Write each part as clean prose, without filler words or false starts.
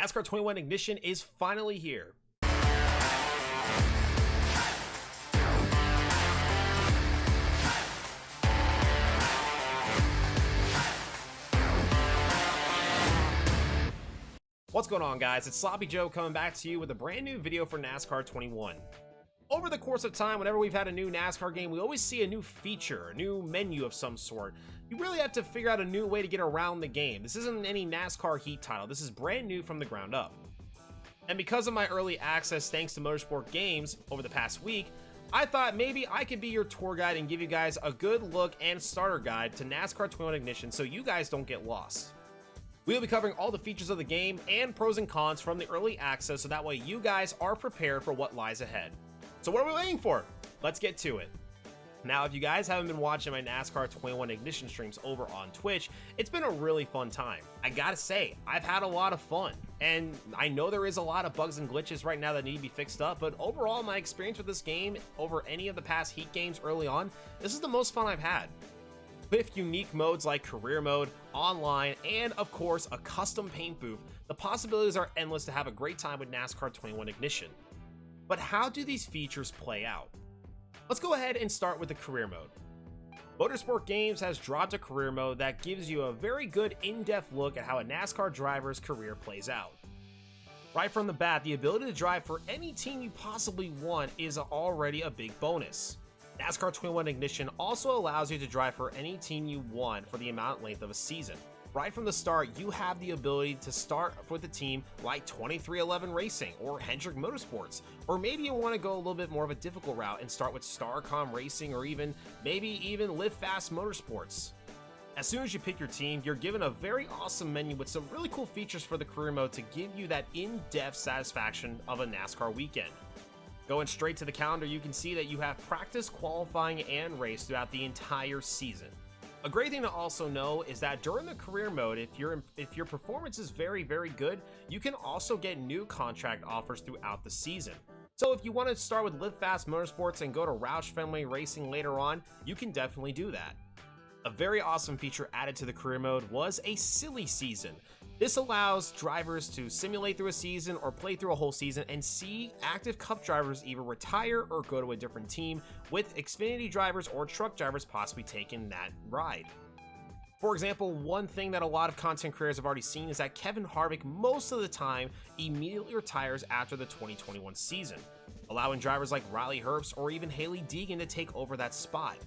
NASCAR 21 Ignition is finally here. What's going on, guys? It's Sloppy Joe coming back to you with a brand new video for NASCAR 21. Over the course of time, whenever we've had a new NASCAR game, we always see a new feature, a new menu of some sort. You really have to figure out a new way to get around the game. This isn't any NASCAR Heat title. This is brand new from the ground up. And because of my early access thanks to Motorsport Games over the past week, I thought maybe I could be your tour guide and give you guys a good look and starter guide to NASCAR 21 Ignition so you guys don't get lost. We'll be covering all the features of the game and pros and cons from the early access so that way you guys are prepared for what lies ahead. So what are we waiting for? Let's get to it. Now, if you guys haven't been watching my NASCAR 21 Ignition streams over on Twitch, it's been a really fun time. I gotta say, I've had a lot of fun, and I know there is a lot of bugs and glitches right now that need to be fixed up, but overall, my experience with this game over any of the past Heat games early on, this is the most fun I've had. With unique modes like career mode, online, and of course a custom paint booth, the possibilities are endless to have a great time with NASCAR 21 Ignition. But how do these features play out? Let's go ahead and start with the career mode. Motorsport Games has dropped a career mode that gives you a very good in-depth look at how a NASCAR driver's career plays out. Right from the bat, the ability to drive for any team you possibly want is already a big bonus. NASCAR 21 Ignition also allows you to drive for any team you want for the amount and length of a season. Right from the start, you have the ability to start with a team like 2311 Racing or Hendrick Motorsports, or maybe you want to go a little bit more of a difficult route and start with Starcom Racing or maybe even Live Fast Motorsports. As soon as you pick your team, you're given a very awesome menu with some really cool features for the career mode to give you that in-depth satisfaction of a NASCAR weekend. Going straight to the calendar, you can see that you have practice, qualifying, and race throughout the entire season. A great thing to also know is that during the career mode, if your performance is very good, you can also get new contract offers throughout the season. So if you want to start with Live Fast Motorsports and go to Roush Fenway Racing later on, you can definitely do that. A very awesome feature added to the career mode was a silly season. This allows drivers to simulate through a season or play through a whole season and see active cup drivers either retire or go to a different team, with Xfinity drivers or truck drivers possibly taking that ride. For example, one thing that a lot of content creators have already seen is that Kevin Harvick most of the time immediately retires after the 2021 season, allowing drivers like Riley Herbst or even Hailie Deegan to take over that spot.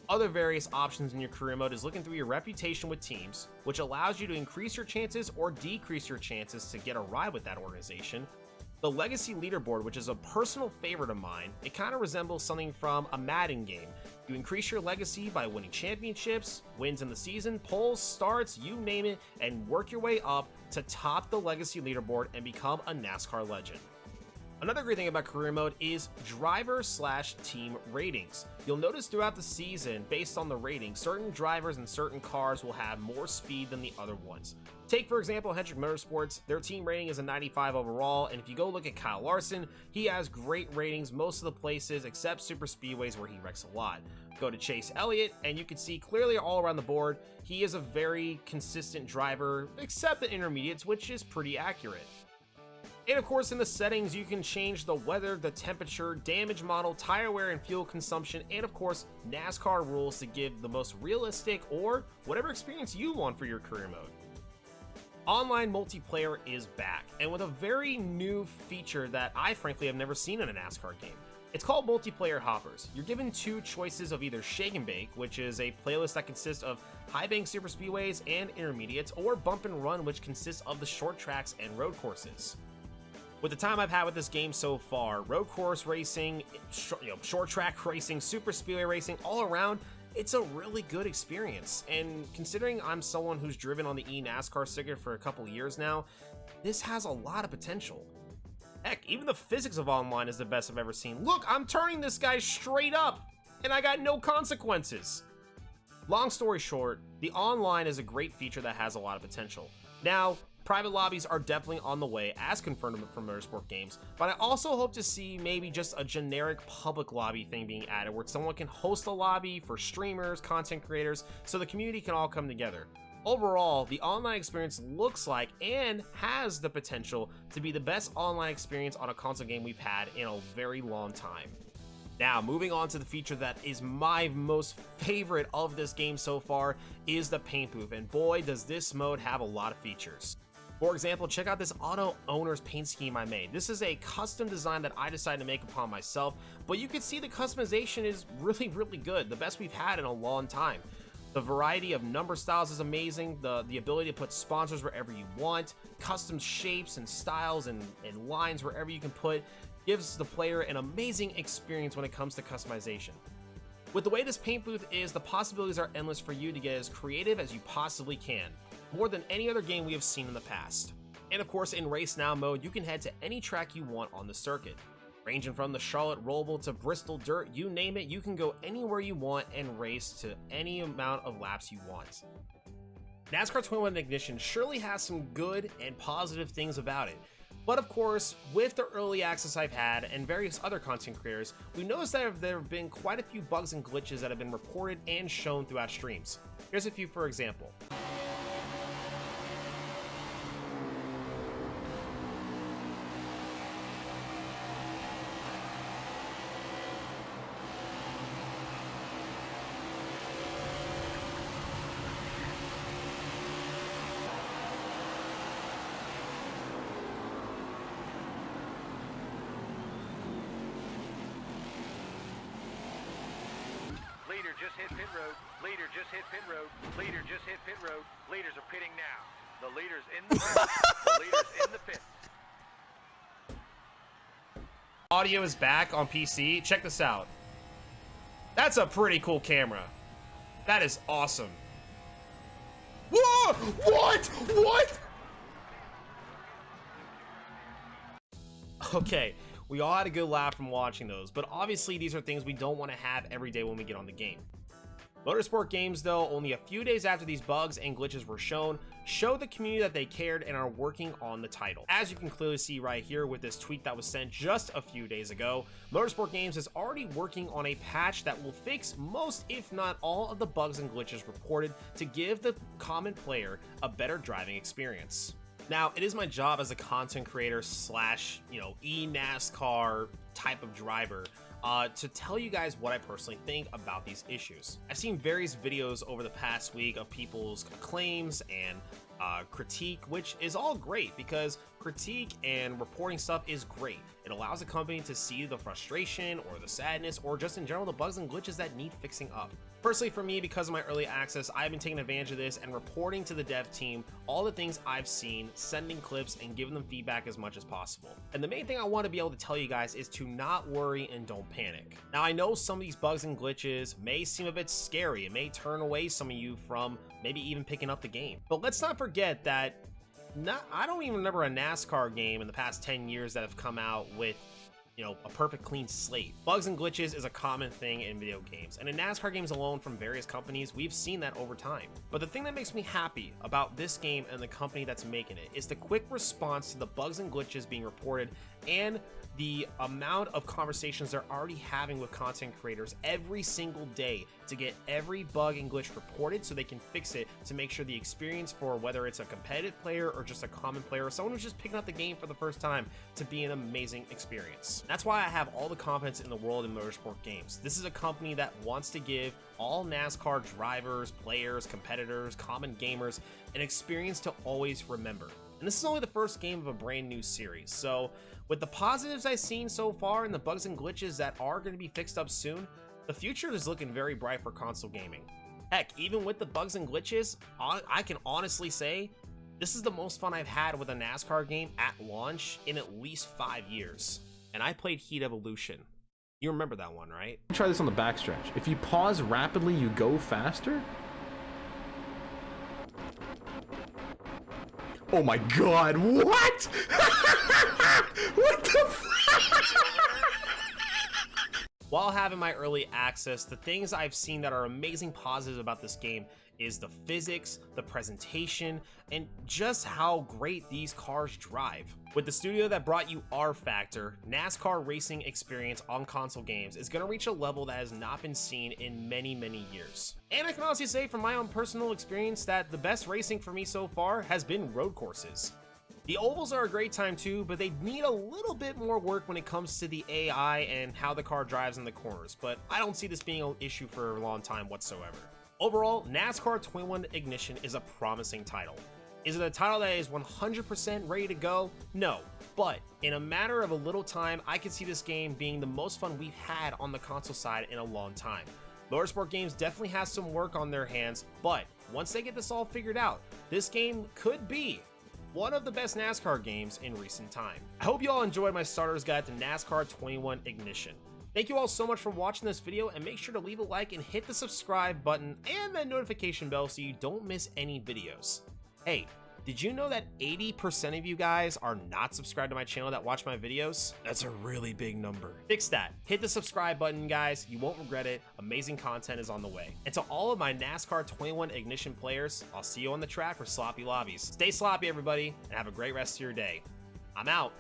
Other various options in your career mode is looking through your reputation with teams, which allows you to increase your chances or decrease your chances to get a ride with that organization. The Legacy Leaderboard, which is a personal favorite of mine, it kind of resembles something from a Madden game. You increase your legacy by winning championships, wins in the season, polls, starts, you name it, and work your way up to top the Legacy Leaderboard and become a NASCAR legend. Another great thing about career mode is driver/team ratings. You'll notice throughout the season, based on the rating, certain drivers and certain cars will have more speed than the other ones. Take, for example, Hendrick Motorsports. Their team rating is a 95 overall, and if you go look at Kyle Larson, he has great ratings most of the places except super speedways where he wrecks a lot. Go to Chase Elliott, and you can see clearly all around the board, he is a very consistent driver, except the intermediates, which is pretty accurate. And of course, in the settings, you can change the weather, the temperature, damage model, tire wear and fuel consumption, and of course, NASCAR rules to give the most realistic or whatever experience you want for your career mode. Online multiplayer is back, and with a very new feature that I frankly have never seen in a NASCAR game. It's called Multiplayer Hoppers. You're given two choices of either Shake and Bake, which is a playlist that consists of high bank super speedways and intermediates, or Bump and Run, which consists of the short tracks and road courses. With the time I've had with this game so far, road course racing, short track racing, super speedway racing, all around, it's a really good experience. And considering I'm someone who's driven on the eNASCAR circuit for a couple years now, this has a lot of potential. Heck, even the physics of online is the best I've ever seen. Look, I'm turning this guy straight up, and I got no consequences. Long story short, the online is a great feature that has a lot of potential. Now, private lobbies are definitely on the way, as confirmed from Motorsport Games, but I also hope to see maybe just a generic public lobby thing being added where someone can host a lobby for streamers, content creators, so the community can all come together. Overall, the online experience looks like and has the potential to be the best online experience on a console game we've had in a very long time. Now, moving on to the feature that is my most favorite of this game so far is the paint booth, and boy does this mode have a lot of features. For example, check out this auto owner's paint scheme I made. This is a custom design that I decided to make upon myself, but you can see the customization is really good, the best we've had in a long time. The variety of number styles is amazing, the ability to put sponsors wherever you want, custom shapes and styles and lines wherever you can put, gives the player an amazing experience when it comes to customization. With the way this paint booth is, the possibilities are endless for you to get as creative as you possibly can, more than any other game we have seen in the past. And of course, in Race Now mode, you can head to any track you want on the circuit. Ranging from the Charlotte Roval to Bristol Dirt, you name it, you can go anywhere you want and race to any amount of laps you want. NASCAR 21 Ignition surely has some good and positive things about it. But of course, with the early access I've had and various other content creators, we noticed that there have been quite a few bugs and glitches that have been reported and shown throughout streams. Here's a few for example. Leader just hit pit road. Leader just hit pit road. Leader just hit pit road. Leaders are pitting now. The leader's in the pit. The leader's in the pit. Audio is back on PC. Check this out. That's a pretty cool camera. That is awesome. Whoa! What? What? Okay, we all had a good laugh from watching those, but obviously these are things we don't want to have every day when we get on the game. Motorsport Games, though, only a few days after these bugs and glitches were shown, showed the community that they cared and are working on the title. As you can clearly see right here with this tweet that was sent just a few days ago, Motorsport Games is already working on a patch that will fix most, if not all, of the bugs and glitches reported to give the common player a better driving experience. Now, it is my job as a content creator slash, e-NASCAR type of driver to tell you guys what I personally think about these issues. I've seen various videos over the past week of people's claims and critique, which is all great because critique and reporting stuff is great. It allows a company to see the frustration or the sadness or just in general the bugs and glitches that need fixing up. Personally, for me, because of my early access, I've been taking advantage of this and reporting to the dev team all the things I've seen, sending clips, and giving them feedback as much as possible. And the main thing I want to be able to tell you guys is to not worry and don't panic. Now, I know some of these bugs and glitches may seem a bit scary. It may turn away some of you from maybe even picking up the game. But let's not forget that I don't even remember a NASCAR game in the past 10 years that have come out with a perfect clean slate. Bugs and glitches is a common thing in video games, and in NASCAR games alone from various companies, we've seen that over time. But the thing that makes me happy about this game and the company that's making it is the quick response to the bugs and glitches being reported and the amount of conversations they're already having with content creators every single day to get every bug and glitch reported so they can fix it to make sure the experience for whether it's a competitive player or just a common player or someone who's just picking up the game for the first time to be an amazing experience. That's why I have all the confidence in the world in Motorsport Games. This is a company that wants to give all NASCAR drivers, players, competitors, common gamers an experience to always remember. And this is only the first game of a brand new series, so with the positives I've seen so far and the bugs and glitches that are going to be fixed up soon, the future is looking very bright for console gaming. Heck, even with the bugs and glitches, I can honestly say this is the most fun I've had with a NASCAR game at launch in at least 5 years. And I played Heat Evolution. You remember that one, right? Try this on the backstretch. If you pause rapidly, you go faster? Oh my god, what? What the fuck? While having my early access, the things I've seen that are amazing positives about this game is the physics, the presentation, and just how great these cars drive. With the studio that brought you R Factor, NASCAR racing experience on console games is going to reach a level that has not been seen in many, many years. And I can honestly say from my own personal experience that the best racing for me so far has been road courses. The ovals are a great time too, but they need a little bit more work when it comes to the AI and how the car drives in the corners, but I don't see this being an issue for a long time whatsoever. Overall, NASCAR 21 Ignition is a promising title. Is it a title that is 100% ready to go? No, but in a matter of a little time, I can see this game being the most fun we've had on the console side in a long time. Motorsport Games definitely has some work on their hands, but once they get this all figured out, this game could be one of the best NASCAR games in recent time. I hope you all enjoyed my starter's guide to NASCAR 21 Ignition. Thank you all so much for watching this video, and make sure to leave a like and hit the subscribe button and that notification bell so you don't miss any videos. Hey, did you know that 80% of you guys are not subscribed to my channel that watch my videos? That's a really big number. Fix that. Hit the subscribe button, guys. You won't regret it. Amazing content is on the way. And to all of my NASCAR 21 Ignition players, I'll see you on the track for sloppy lobbies. Stay sloppy, everybody, and have a great rest of your day. I'm out.